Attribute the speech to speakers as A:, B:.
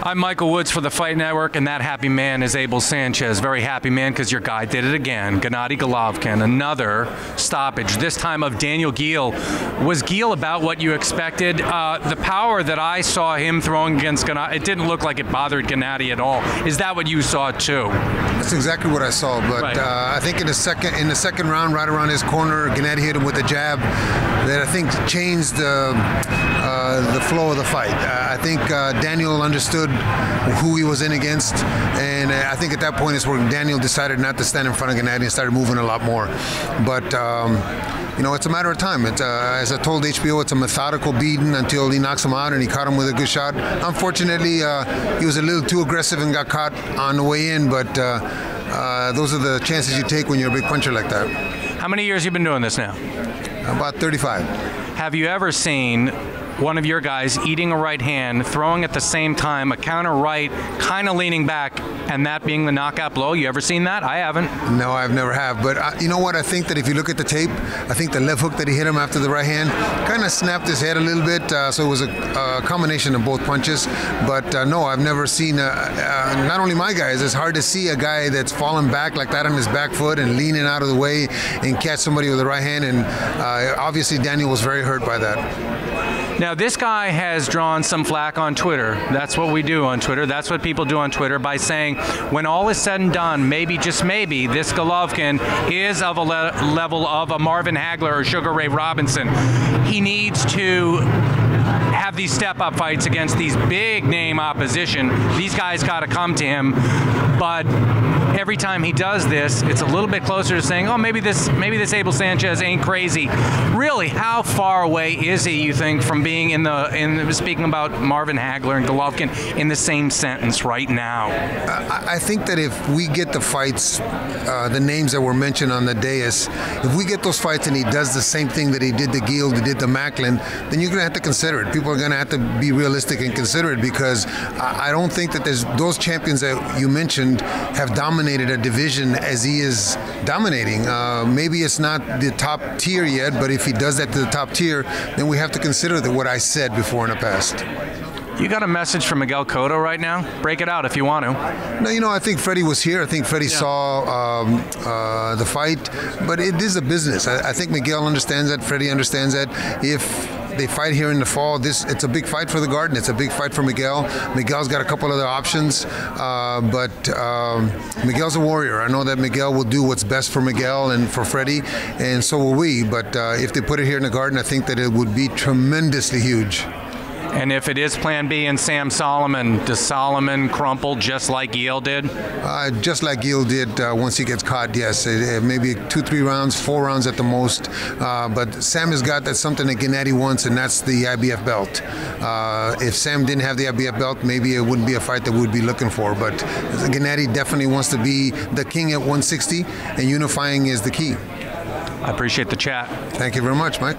A: I'm Michael Woods for the Fight Network, and that happy man is Abel Sanchez. Very happy man because your guy did it again. Gennady Golovkin, another stoppage, this time of Daniel Geale. Was Geale about what you expected? The power that I saw him throwing against Gennady, it didn't look like it bothered Gennady at all. Is that what you saw too?
B: That's exactly what I saw, but
A: right.
B: I think in the second round, right around his corner, Gennady hit him with a jab that I think changed the flow of the fight. I think Daniel understood who he was in against, and I think at that point is where Daniel decided not to stand in front of Gennady and started moving a lot more. But it's a matter of time. As I told HBO, it's a methodical beating until he knocks him out, and he caught him with a good shot. Unfortunately, he was a little too aggressive and got caught on the way in, but those are the chances you take when you're a big puncher like that.
A: How many years have you been doing this now?
B: About 35.
A: Have you ever seen one of your guys eating a right hand, throwing at the same time, a counter right, kind of leaning back, and that being the knockout blow? You ever seen that? I haven't.
B: No, I've never have. But you know what? I think that if you look at the tape, I think the left hook that he hit him after the right hand kind of snapped his head a little bit. So it was a combination of both punches. But no, I've never seen, not only my guys, it's hard to see a guy that's fallen back like that on his back foot and leaning out of the way and catch somebody with the right hand. And obviously Daniel was very hurt by that.
A: Now, this guy has drawn some flack on Twitter. That's what we do on Twitter. That's what people do on Twitter by saying, when all is said and done, maybe, just maybe, this Golovkin is of a level of a Marvin Hagler or Sugar Ray Robinson. He needs to have these step-up fights against these big-name opposition. These guys got to come to him. But every time he does this, it's a little bit closer to saying, oh, maybe this Abel Sanchez ain't crazy. Really, how far away is he, you think, from being speaking about Marvin Hagler and Golovkin in the same sentence right now?
B: I think that if we get the fights, the names that were mentioned on the dais, if we get those fights and he does the same thing that he did to Geale, that did to Macklin, then you're going to have to consider it. People are going to have to be realistic and consider it, because I don't think that those champions that you mentioned have dominated a division as he is dominating. Maybe it's not the top tier yet, but if he does that to the top tier, then we have to consider what I said before in the past.
A: You got a message from Miguel Cotto right now? Break it out if you want to.
B: No, I think Freddie was here. I think Freddie saw the fight, but it is a business. I think Miguel understands that. Freddie understands that. If they fight here in the fall, it's a big fight for the Garden. It's a big fight for Miguel. Miguel's got a couple other options, but Miguel's a warrior. I know that Miguel will do what's best for Miguel and for Freddie, and so will we. But if they put it here in the Garden, I think that it would be tremendously huge.
A: And if it is Plan B and Sam Solomon, does Solomon crumple just like Geale did?
B: Just like Geale did once he gets caught, yes. Maybe 2-3 rounds, 4 rounds at the most. But Sam has got that something that Gennady wants, and that's the IBF belt. If Sam didn't have the IBF belt, maybe it wouldn't be a fight that we would be looking for. But Gennady definitely wants to be the king at 160, and unifying is the key.
A: I appreciate the chat.
B: Thank you very much, Mike.